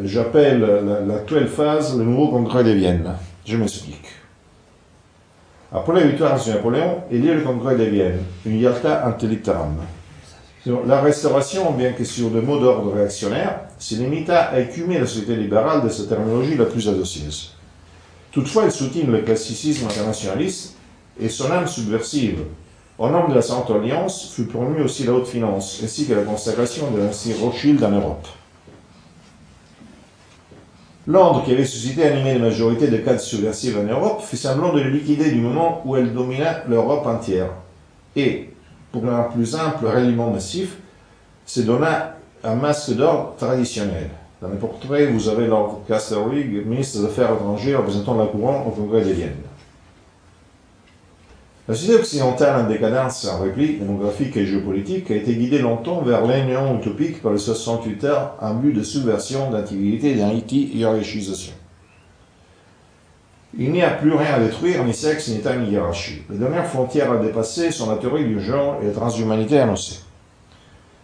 j'appelle l'actuelle phase le nouveau congrès de Vienne. Je m'explique. Après la victoire sur Napoléon, il y a le congrès de Vienne, une Yalta antilittéram. La restauration, bien que sur des mots d'ordre réactionnaires, se limita à écumer la société libérale de sa terminologie la plus audacieuse. Toutefois, il soutient le classicisme internationaliste et son âme subversive. Au nom de la Sainte Alliance fut promue aussi la haute finance, ainsi que la consécration de l'ancien Rothschild en Europe. Londres, qui avait suscité et animé la majorité des cadres subversifs en Europe, fit semblant de le liquider du moment où elle domina l'Europe entière. Et, pour un plus ample ralliement massif, se donna un masque d'ordre traditionnel. Dans les portraits, vous avez Lord Castlereagh, ministre des Affaires étrangères représentant la couronne au congrès de Vienne. La société occidentale en décadence, en repli démographique et géopolitique, a été guidée longtemps vers l'union utopique par les 68 heures en but de subversion, d'intégrité, d'hiérarchisation. Il n'y a plus rien à détruire, ni sexe, ni taille, ni hiérarchie. Les dernières frontières à dépasser sont la théorie du genre et la transhumanité annoncée.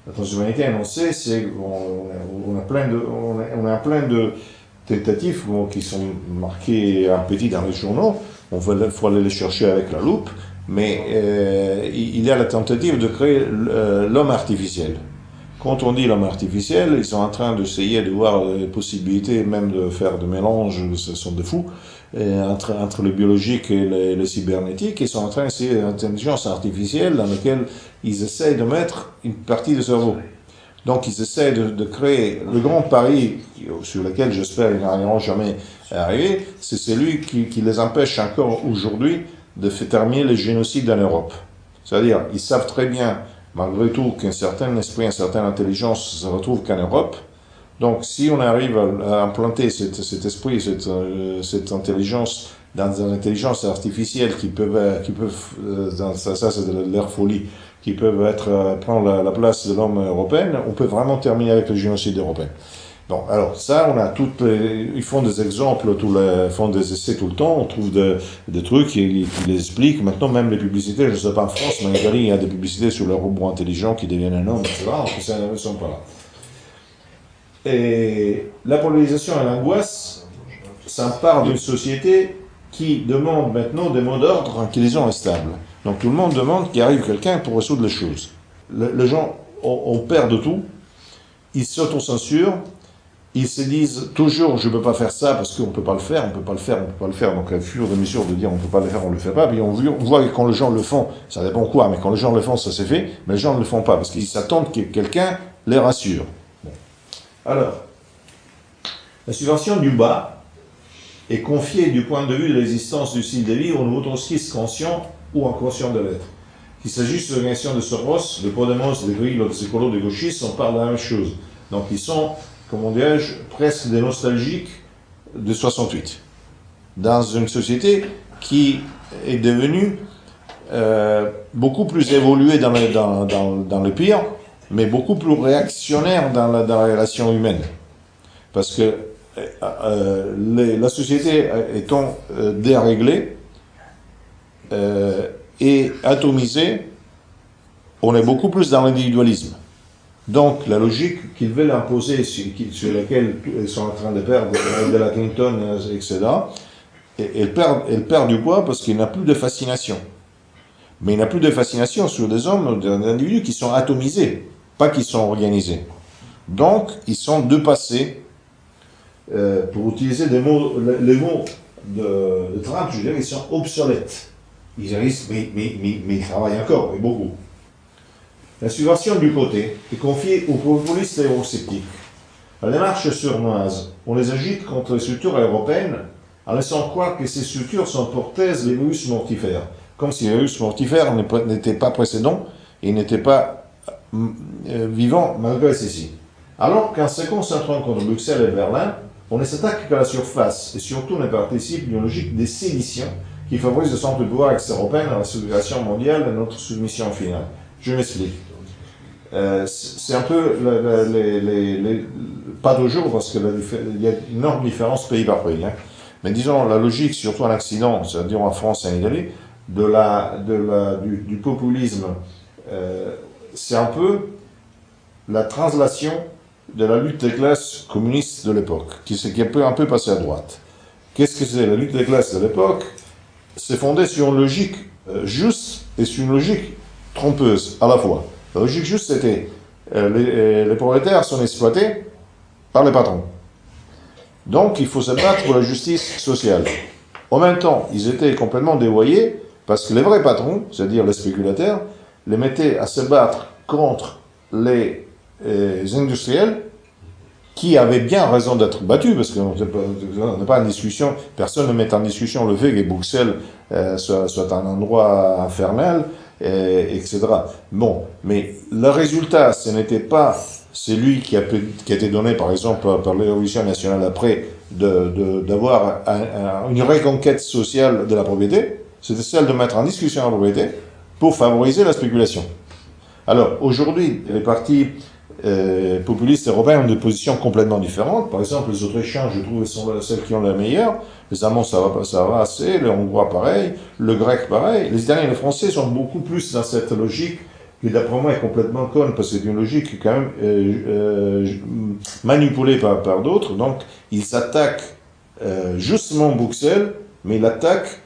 La transhumanité annoncée, c'est on a plein de tentatives qui sont marquées en petit dans les journaux. Il faut aller les chercher avec la loupe. Mais il y a la tentative de créer l'homme artificiel. Quand on dit l'homme artificiel, ils sont en train d'essayer de voir les possibilités même de faire des mélanges, ce sont des fous, entre le biologique et le cybernétique. Ils sont en train d'essayer une intelligence artificielle dans laquelle ils essayent de mettre une partie du cerveau. Donc ils essaient de créer le grand pari sur lequel j'espère qu'ils n'arriveront jamais à arriver, c'est celui qui les empêche encore aujourd'hui de faire terminer le génocide en Europe. C'est-à-dire, ils savent très bien, malgré tout, qu'un certain esprit, une certaine intelligence se retrouve qu'en Europe. Donc, si on arrive à implanter cet esprit, cette intelligence dans une intelligence artificielle qui peuvent ça c'est de leur folie, qui peuvent prendre la place de l'homme européen, on peut vraiment terminer avec le génocide européen. Bon, alors ça, on a ils font des exemples, ils font des essais tout le temps, on trouve des trucs qui les expliquent. Maintenant, même les publicités, je ne sais pas en France, mais en Italie, il y a des publicités sur les robots intelligents qui deviennent un homme, etc. Donc ça ne sont pas là. Et la polarisation et l'angoisse s'emparent d'une société qui demande maintenant des mots d'ordre en qu'ils stables. Donc tout le monde demande qu'il arrive quelqu'un pour résoudre les choses. Les gens ont peur de tout, ils s'autocensurent. Ils se disent toujours, je ne peux pas faire ça parce qu'on ne peut pas le faire, on ne peut pas le faire, on ne peut pas le faire. Donc, à fur et à mesure de dire, on ne peut pas le faire, on ne le fait pas. Puis on voit que quand les gens le font, ça dépend quoi, mais quand les gens le font, ça s'est fait. Mais les gens ne le font pas parce qu'ils s'attendent que quelqu'un les rassure. Bon. Alors, la subvention du bas est confiée du point de vue de l'existence du style de vie au nouveau trotskiste conscient ou inconscient de l'être. Qu'il s'agisse de l'organisation de Soros, de Podemos, de Grillo, des écolos, des gauchistes, on parle de la même chose. Donc, ils sont, comment dirais-je, presque des nostalgiques de 68. Dans une société qui est devenue beaucoup plus évoluée dans le pire, mais beaucoup plus réactionnaire dans la relation humaine. Parce que la société étant déréglée et atomisée, on est beaucoup plus dans l'individualisme. Donc, la logique qu'ils veulent imposer, sur laquelle ils sont en train de perdre, de la Clinton, etc., elle perd du poids parce qu'il n'y a plus de fascination. Mais il n'y a plus de fascination sur des hommes, des individus qui sont atomisés, pas qui sont organisés. Donc, ils sont dépassés, pour utiliser les mots de Trump, je dirais, ils sont obsolètes. Ils arrivent, mais ils travaillent encore, et beaucoup. La subversion du côté est confiée aux populistes et aux sceptiques. La démarche surnoise, on les agite contre les structures européennes en laissant croire que ces structures sont porteuses des virus mortifères, comme si les virus mortifères n'étaient pas précédents et n'étaient pas vivants malgré ceci. Alors qu'en se concentrant contre Bruxelles et Berlin, on ne s'attaque qu'à la surface et surtout ne participe d'une logique de sédition qui favorise le centre de pouvoir ex-européen dans la civilisation mondiale et notre soumission finale. Je m'explique. C'est un peu, pas toujours, parce qu'il y a une énorme différence pays par pays. Hein. Mais disons, la logique, surtout en Occident, c'est-à-dire en France et en Italie, du populisme, c'est un peu la translation de la lutte des classes communiste de l'époque, qui est un peu passé à droite. Qu'est-ce que c'est? La lutte des classes de l'époque, c'est fondé sur une logique juste et sur une logique trompeuse à la fois. La logique juste, c'était les prolétaires sont exploités par les patrons. Donc, il faut se battre pour la justice sociale. En même temps, ils étaient complètement dévoyés parce que les vrais patrons, c'est-à-dire les spéculateurs, les mettaient à se battre contre les industriels qui avaient bien raison d'être battus, parce qu'on n'a pas en discussion, personne ne met en discussion le fait que Bruxelles soit un endroit infernal, etc. Bon, mais le résultat, ce n'était pas celui qui a été donné, par exemple, par la Révolution nationale après, d'avoir une reconquête sociale de la propriété, c'était celle de mettre en discussion la propriété pour favoriser la spéculation. Alors, aujourd'hui, les partis populistes européens ont des positions complètement différentes. Par exemple, les Autrichiens, je trouve, sont celles qui ont la meilleure. Les Allemands, ça va assez. Les Hongrois, pareil. Le Grec, pareil. Les Italiens et les Français sont beaucoup plus dans cette logique qui, d'après moi, est complètement conne, parce que c'est une logique qui est quand même manipulée par d'autres. Donc, ils attaquent justement Bruxelles, mais ils l'attaquent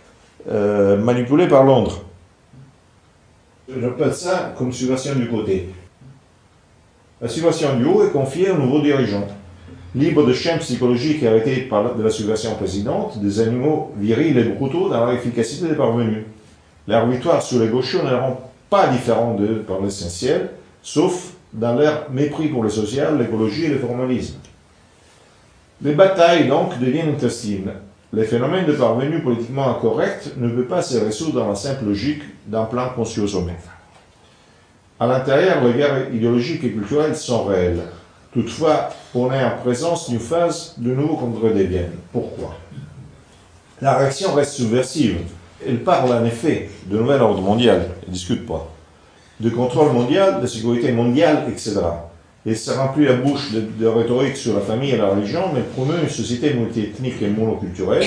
manipulée par Londres. J'appelle ça comme subversion du côté. La subversion du haut est confiée aux nouveaux dirigeants, libres de chaînes psychologiques héritées de la subversion précédente, des animaux virils et brutaux dans leur efficacité des parvenus. Leur victoire sur les gauchos ne les rend pas différents d'eux par l'essentiel, sauf dans leur mépris pour le social, l'écologie et le formalisme. Les batailles, donc, deviennent intestines. Les phénomènes de parvenus politiquement incorrects ne peuvent pas se résoudre dans la simple logique d'un plan conçu au sommet. À l'intérieur, les guerres idéologiques et culturelles sont réelles. Toutefois, on est en présence d'une phase de nouveau contre-dévienne. Pourquoi? La réaction reste subversive. Elle parle en effet de nouvel ordre mondial, elle ne discute pas, de contrôle mondial, de sécurité mondiale, etc. Et ça remplit la bouche de rhétorique sur la famille et la religion, mais promeut une société multiethnique et monoculturelle.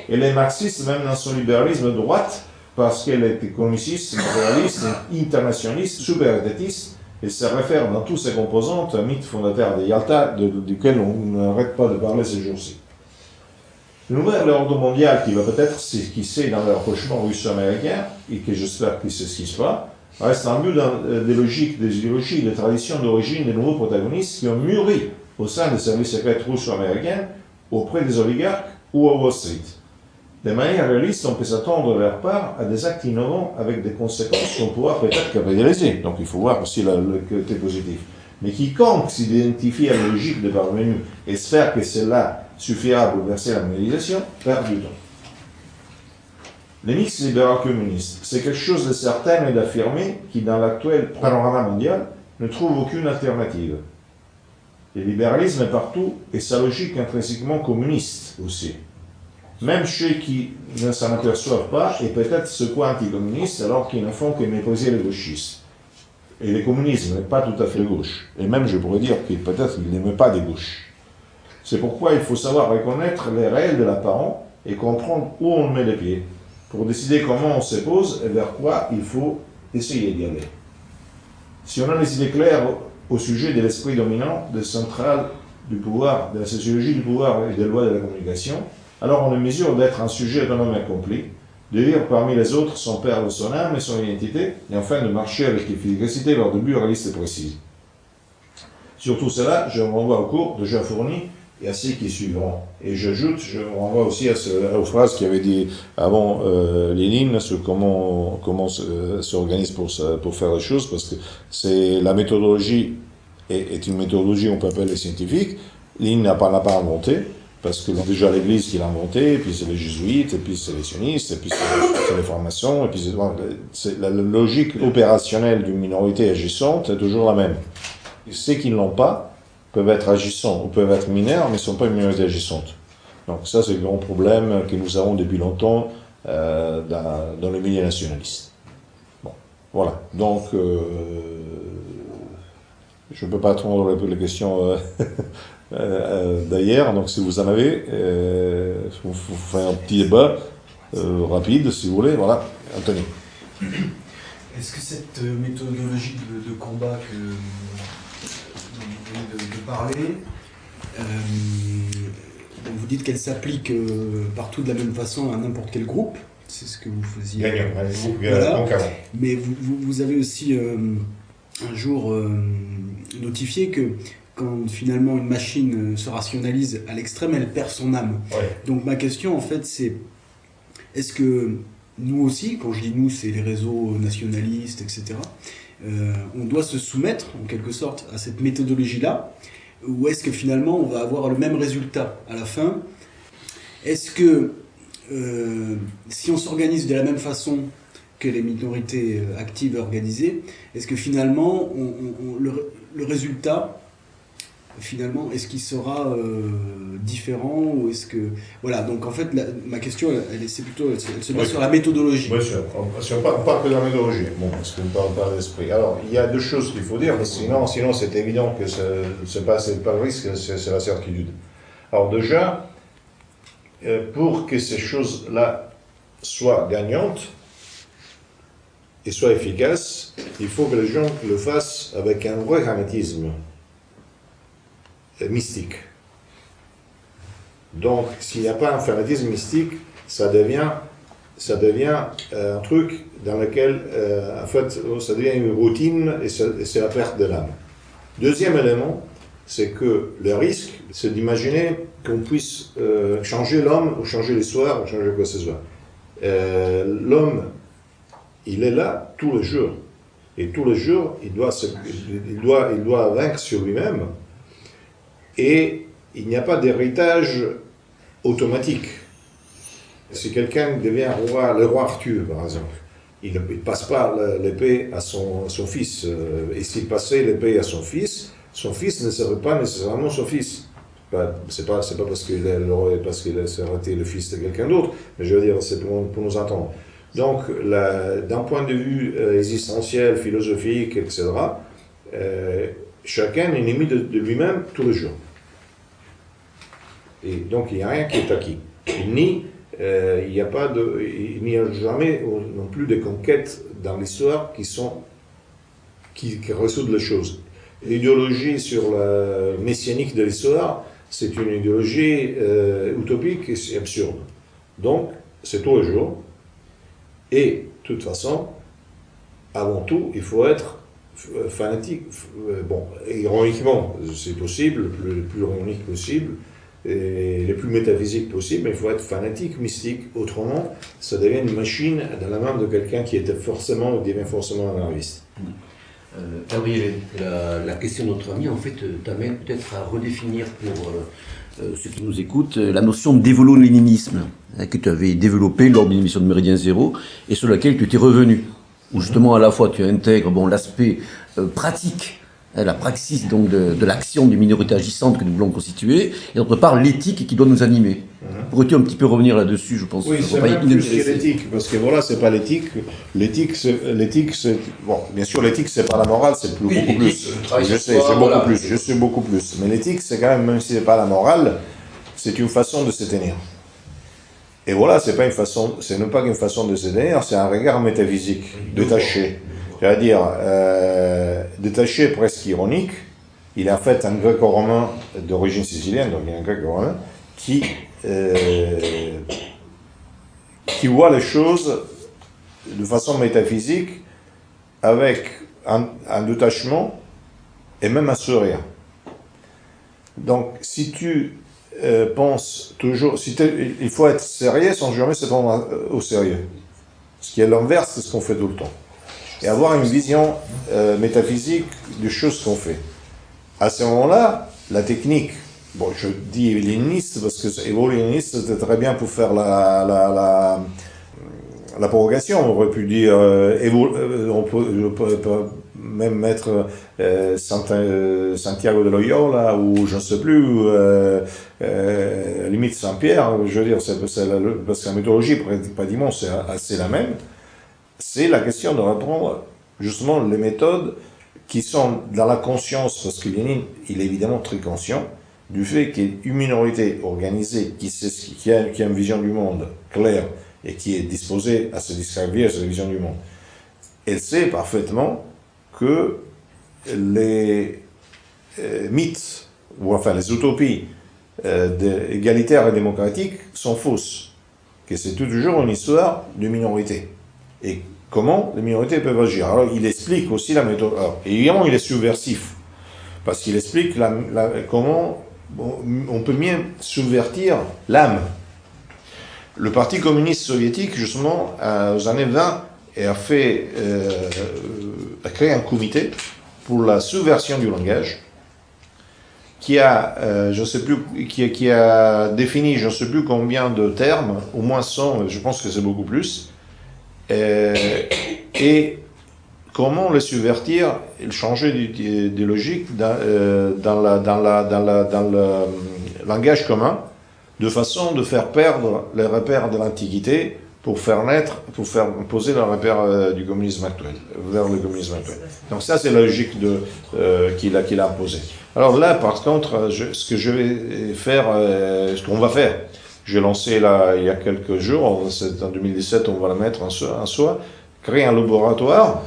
Et les marxistes, même dans son libéralisme de droite, parce qu'elle est économiciste, réaliste, internationaliste, super-étatiste, et ça réfère dans tous ses composantes à un mythe fondateur de Yalta, duquel on n'arrête pas de parler ces jours-ci. Le nouvel ordre mondial qui va peut-être s'esquisser dans le rapprochement russo-américain, et que j'espère qu'il ne s'esquisse pas, reste en but des logiques, des idéologies, des traditions d'origine des nouveaux protagonistes qui ont mûri au sein des services secrets russo-américains, auprès des oligarques ou à Wall Street. De manière réaliste, on peut s'attendre de leur part à des actes innovants avec des conséquences qu'on pourra peut-être capitaliser. Donc il faut voir aussi le côté positif. Mais quiconque s'identifie à la logique de parvenu et espère que cela suffira à bouleverser la mondialisation perd du temps. Les mix libéral communistes, c'est quelque chose de certain et d'affirmé qui, dans l'actuel panorama mondial, ne trouve aucune alternative. Le libéralisme est partout et sa logique intrinsèquement communiste aussi. Même ceux qui ne s'en aperçoivent pas et peut-être se croient anticommunistes alors qu'ils ne font que mépriser les gauchistes. Et le communisme n'est pas tout à fait de gauche. Et même je pourrais dire qu'il peut-être il n'aime pas des gauches. C'est pourquoi il faut savoir reconnaître les réels de l'apparent et comprendre où on met les pieds, pour décider comment on se pose et vers quoi il faut essayer d'y aller. Si on a les idées claires au sujet de l'esprit dominant, des centrales du pouvoir, de la sociologie du pouvoir et des lois de la communication, alors on est en mesure d'être un sujet autonome accompli, de vivre parmi les autres son père, son âme et son identité, et enfin de marcher avec efficacité vers de buts réalistes et précis. Sur tout cela, je vous renvoie au cours déjà fourni et à ceux qui suivront. Et j'ajoute, je vous renvoie aussi aux phrases qu'il avait dit avant Lénine sur comment s'organise pour faire les choses, parce que c'est la méthodologie est une méthodologie, on peut appeler scientifique. Lénine n'a pas inventé, parce que c'est déjà l'Église qui l'a inventé, et puis c'est les jésuites, et puis c'est les sionistes, et puis c'est les formations, et puis c'est la logique opérationnelle d'une minorité agissante est toujours la même. Ceux qui ne l'ont pas peuvent être agissants ou peuvent être mineurs, mais ne sont pas une minorité agissante. Donc ça, c'est le grand problème que nous avons depuis longtemps dans le milieu nationaliste. Bon, voilà. Donc, je ne peux pas attendre les questions d'ailleurs, donc si vous en avez, vous faites un petit débat rapide, si vous voulez. Voilà, Anthony. Est-ce que cette méthodologie de combat dont vous venez de parler Donc vous dites qu'elle s'applique partout de la même façon à n'importe quel groupe. C'est ce que vous faisiez. Gagnant, Voilà. Mais vous avez aussi un jour notifié que quand finalement une machine se rationalise à l'extrême, elle perd son âme. Ouais. Donc ma question en fait c'est, est-ce que nous aussi, quand je dis nous, c'est les réseaux nationalistes, etc., on doit se soumettre en quelque sorte à cette méthodologie-là, ou est-ce que finalement on va avoir le même résultat à la fin? Est-ce que si on s'organise de la même façon que les minorités actives organisées, est-ce que finalement le résultat, finalement, est-ce qu'il sera différent, ou est-ce que... Voilà, donc en fait, ma question, elle se base sur la méthodologie. Bien sûr, si on parle que de la méthodologie, bon, parce qu'on ne parle pas de l'esprit. Alors, il y a deux choses qu'il faut dire, parce que sinon c'est évident que c'est pas le risque, c'est la certitude. Alors déjà, pour que ces choses-là soient gagnantes et soient efficaces, il faut que les gens le fassent avec un vrai hermétisme mystique. Donc, s'il n'y a pas un fanatisme mystique, ça devient un truc dans lequel, en fait, ça devient une routine et c'est la perte de l'âme. Deuxième élément, c'est que le risque, c'est d'imaginer qu'on puisse changer l'homme ou changer l'histoire ou changer quoi que ce soit. L'homme, il est là tous les jours. Et tous les jours, il doit vaincre sur lui-même. Et il n'y a pas d'héritage automatique. Si quelqu'un devient le roi Arthur, par exemple, il ne passe pas l'épée à son fils. Et s'il passait l'épée à son fils ne serait pas nécessairement son fils. C'est pas parce qu'il serait été le fils de quelqu'un d'autre, mais je veux dire, c'est pour nous entendre. Donc, d'un point de vue existentiel, philosophique, etc., chacun est ennemi de lui-même tous les jours. Et donc, il n'y a rien qui est acquis. Il n'y a jamais non plus de conquêtes dans l'histoire qui résoudent les choses. L'idéologie sur la messianique de l'histoire, c'est une idéologie utopique et absurde. Donc, c'est tous les jours. Et, de toute façon, avant tout, il faut être fanatique. Bon, ironiquement, c'est possible, le plus ironique possible, et le plus métaphysique possible, mais il faut être fanatique, mystique. Autrement, ça devient une machine dans la main de quelqu'un qui devient forcément anarchiste. Gabriel, la question de notre ami, en fait, t'amène peut-être à redéfinir pour ceux qui nous écoutent la notion d'évolo-léninisme que tu avais développée lors d'une émission de Méridien Zéro et sur laquelle tu étais revenu. Où justement, à la fois, tu intègres l'aspect pratique, la praxis donc de l'action d'une minorité agissante que nous voulons constituer, et d'autre part, l'éthique qui doit nous animer. Pourrais-tu un petit peu revenir là-dessus, je pense? Oui, c'est même plus que l'éthique, parce que voilà, c'est pas l'éthique. L'éthique, c'est... Bon, bien sûr, l'éthique, c'est pas la morale, c'est beaucoup plus. Je sais, c'est beaucoup plus, je suis beaucoup plus. Mais l'éthique, c'est quand même si c'est pas la morale, c'est une façon de se tenir. Et voilà, c'est pas qu'une façon de se tenir, c'est un regard métaphysique, détaché. C'est-à-dire, détaché, presque ironique. Il est en fait un gréco-romain d'origine sicilienne, donc il est un gréco-romain, qui voit les choses de façon métaphysique avec un détachement et même un sourire. Donc, si tu penses toujours... il faut être sérieux sans jamais se prendre au sérieux. Ce qui est l'inverse, c'est ce qu'on fait tout le temps. Et avoir une vision métaphysique des choses qu'on fait. À ce moment-là, la technique, bon, je dis léniniste parce que évo-léniniste, c'était très bien pour faire la prorogation. On aurait pu dire, on peut même mettre Santiago de Loyola ou je ne sais plus, limite Saint-Pierre. Je veux dire, parce que la méthodologie, pratiquement, c'est la même. C'est la question de reprendre justement les méthodes qui sont dans la conscience, parce que Lénine, il est évidemment très conscient du fait qu'il y a une minorité organisée qui a une vision du monde claire et qui est disposée à se desservir à cette vision du monde. Elle sait parfaitement que les mythes ou enfin les utopies égalitaires et démocratiques sont fausses. Que c'est toujours une histoire de minorité. Et comment les minorités peuvent agir. Alors il explique aussi la méthode. Alors, évidemment, il est subversif, parce qu'il explique comment on peut bien subvertir l'âme. Le Parti communiste soviétique, justement, aux années 20, a créé un comité pour la subversion du langage, qui a défini je ne sais plus combien de termes, au moins 100, je pense que c'est beaucoup plus, et comment le subvertir, changer de logique dans le langage commun, de façon de faire perdre les repères de l'Antiquité pour faire poser le repère du communisme actuel, vers le communisme actuel. Donc ça, c'est la logique qu'il a imposée. Alors là, par contre, ce que je vais faire, ce qu'on va faire, j'ai lancé là, il y a quelques jours, en 2017, on va le mettre en soi, créer un laboratoire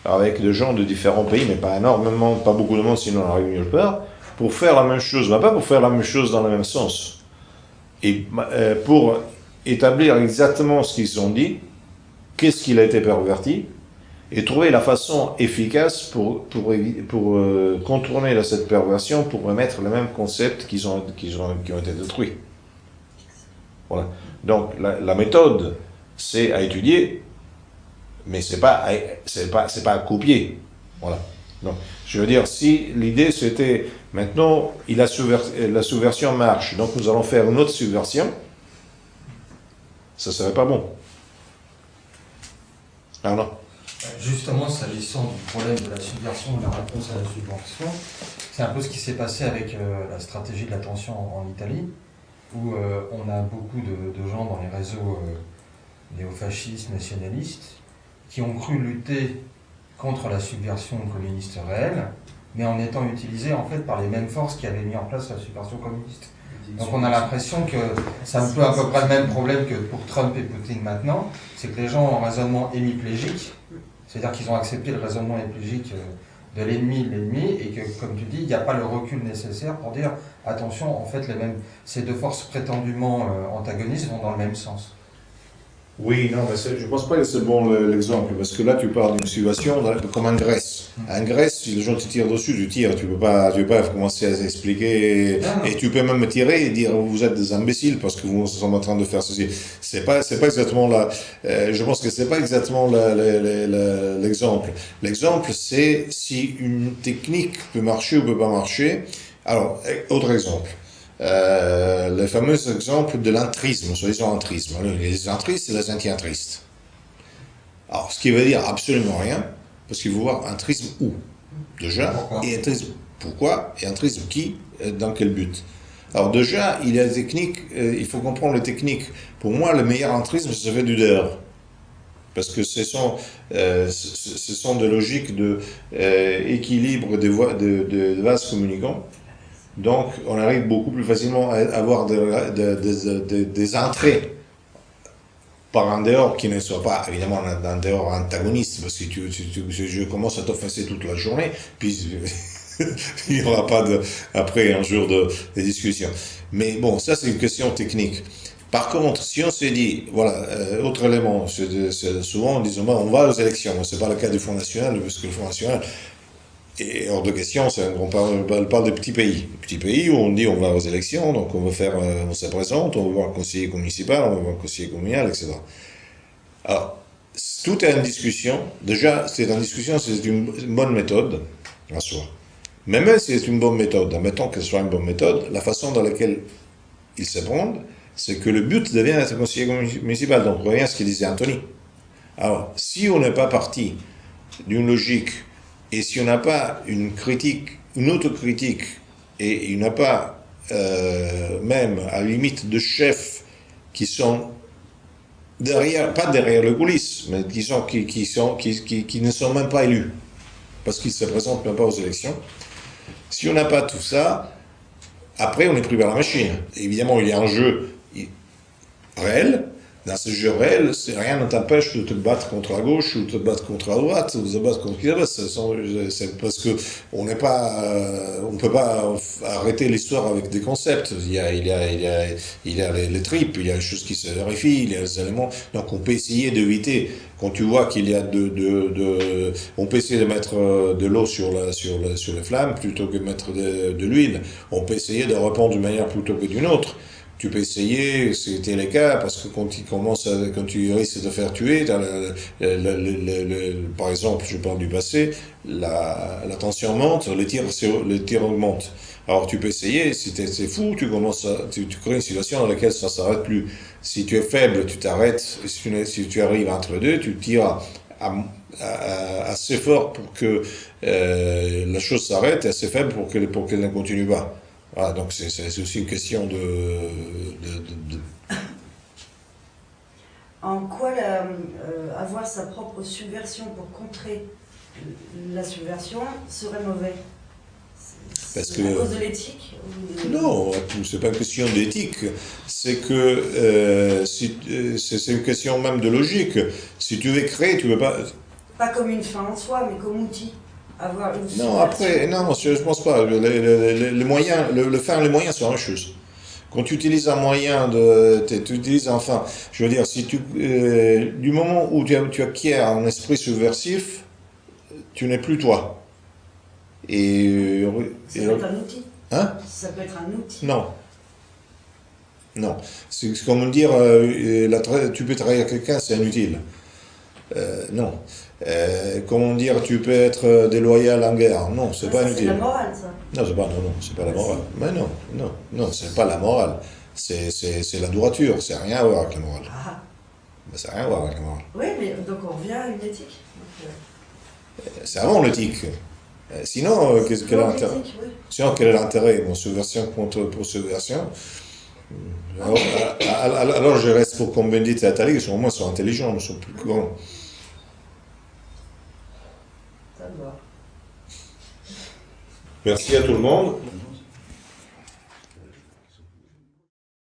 avec des gens de différents pays, mais pas énormément, pas beaucoup de monde, sinon on n'arrive nulle part, pour faire la même chose, mais pas pour faire la même chose dans le même sens, et pour établir exactement ce qu'ils ont dit, qu'est-ce qu'il a été perverti, et trouver la façon efficace pour contourner cette perversion, pour remettre les mêmes concepts qui ont été détruits. Voilà. Donc la méthode, c'est à étudier, mais c'est pas à copier. Voilà. Donc, je veux dire, si l'idée c'était, maintenant, la subversion marche, donc nous allons faire une autre subversion, ça serait pas bon. Ah non. Justement, s'agissant du problème de la subversion, de la réponse à la subversion, c'est un peu ce qui s'est passé avec la stratégie de l'attention en Italie, où on a beaucoup de gens dans les réseaux néofascistes, nationalistes, qui ont cru lutter contre la subversion communiste réelle, mais en étant utilisés en fait par les mêmes forces qui avaient mis en place la subversion communiste. Donc on a l'impression que c'est un peu à peu près le même problème que pour Trump et Poutine maintenant, c'est que les gens ont un raisonnement hémiplégique, c'est-à-dire qu'ils ont accepté le raisonnement hémiplégique de l'ennemi, et que, comme tu dis, il n'y a pas le recul nécessaire pour dire, attention, en fait, ces deux forces prétendument antagonistes vont dans le même sens. Oui, non, mais je ne pense pas que c'est bon l'exemple, parce que là tu parles d'une situation comme en Grèce. En Grèce, si les gens te tirent dessus, tu tires, tu peux pas commencer à expliquer, et tu peux même tirer et dire vous êtes des imbéciles parce que vous sommes en train de faire ceci. C'est pas exactement là. Je pense que c'est pas exactement l'exemple. L'exemple, c'est si une technique peut marcher ou peut pas marcher. Alors, autre exemple. Le fameux exemple de l'entrisme, soi-disant entrisme. Les entristes et les anti-entristes. Alors, ce qui veut dire absolument rien, parce qu'il faut voir entrisme où, déjà, et entrisme pourquoi, et entrisme qui, dans quel but. Alors déjà, il y a des techniques, il faut comprendre les techniques. Pour moi, le meilleur entrisme, ça fait du dehors. Parce que ce sont des logiques d'équilibre de vases communicants. Donc, on arrive beaucoup plus facilement à avoir des entrées par un dehors qui ne soit pas, évidemment, un dehors antagoniste, parce que je commence à t'offenser toute la journée, puis il n'y aura pas après un jour de discussion. Mais bon, ça c'est une question technique. Par contre, si on se dit, voilà, autre élément, souvent on dit, on va aux élections, ce n'est pas le cas du Front National, parce que le Front National, et hors de question, on parle de petits pays. Petits pays où on dit on va aux élections, donc on se présente, on va voir un conseiller municipal, on va voir un conseiller communal, etc. Alors, tout est en discussion. Déjà, c'est en discussion, c'est une bonne méthode en soi. Mais même si c'est une bonne méthode, admettons que ce soit une bonne méthode, la façon dans laquelle ils se prennent, c'est que le but devient d'être conseiller municipal. Donc, on revient à ce que disait Anthony. Alors, si on n'est pas parti d'une logique, et si on n'a pas une autocritique, et il n'y a pas, même à la limite, de chefs qui sont pas derrière le coulisses, mais qui ne sont même pas élus, parce qu'ils ne se présentent même pas aux élections. Si on n'a pas tout ça, après on est pris par la machine. Évidemment, il y a un jeu réel, Dans ce jeu réel, rien ne t'empêche de te battre contre la gauche ou de te battre contre la droite ou de te battre contre qui c'est parce que on n'est pas, on peut pas arrêter l'histoire avec des concepts. Il y a les tripes, il y a les choses qui se vérifient, il y a les éléments. Donc on peut essayer d'éviter. Quand tu vois qu'il y a on peut essayer de mettre de l'eau sur les flammes plutôt que de mettre de l'huile. On peut essayer de répondre d'une manière plutôt que d'une autre. Tu peux essayer, c'était le cas, parce que quand tu risques de faire tuer, par exemple, je parle du passé, la tension monte, les tirs augmentent. Alors tu peux essayer, si c'est fou, tu crées une situation dans laquelle ça ne s'arrête plus. Si tu es faible, tu t'arrêtes, et si tu arrives entre deux, tu tires assez fort pour que la chose s'arrête, et assez faible pour qu'elle ne continue pas. Voilà, donc c'est aussi une question de... En quoi avoir sa propre subversion pour contrer la subversion serait mauvais? Parce à cause de l'éthique Non, c'est pas une question d'éthique. C'est que c'est une question même de logique. Si tu veux créer, tu veux pas... Pas comme une fin en soi, mais comme outil. Avoir une Non, après, non, je pense pas. Les moyens, le fin et les moyens sont la même chose. Quand tu utilises un moyen tu utilises un fin. Je veux dire, si du moment où tu acquiers un esprit subversif, tu n'es plus toi. Ça peut être un outil. Hein? Ça peut être un outil. Non. Non. C'est comme dire, tu peux trahir quelqu'un, c'est inutile. Non. Comment dire, tu peux être déloyal en guerre. Non, c'est pas inutile. C'est la morale, ça. Non, c'est pas la morale. Mais non, c'est pas la morale. C'est la droiture, c'est rien à voir avec la morale. Ah. Mais c'est rien à voir avec la morale. Oui, mais donc on revient à une éthique. C'est avant l'éthique. Sinon, quel est l'intérêt? Oui. Sinon, quel est l'intérêt? Bon, subversion contre subversion. Alors, je reste pour Cohn-Bendit et Attali, qui au moins sont intelligents, mais sont plus grands. Ça me va. Merci à tout le monde.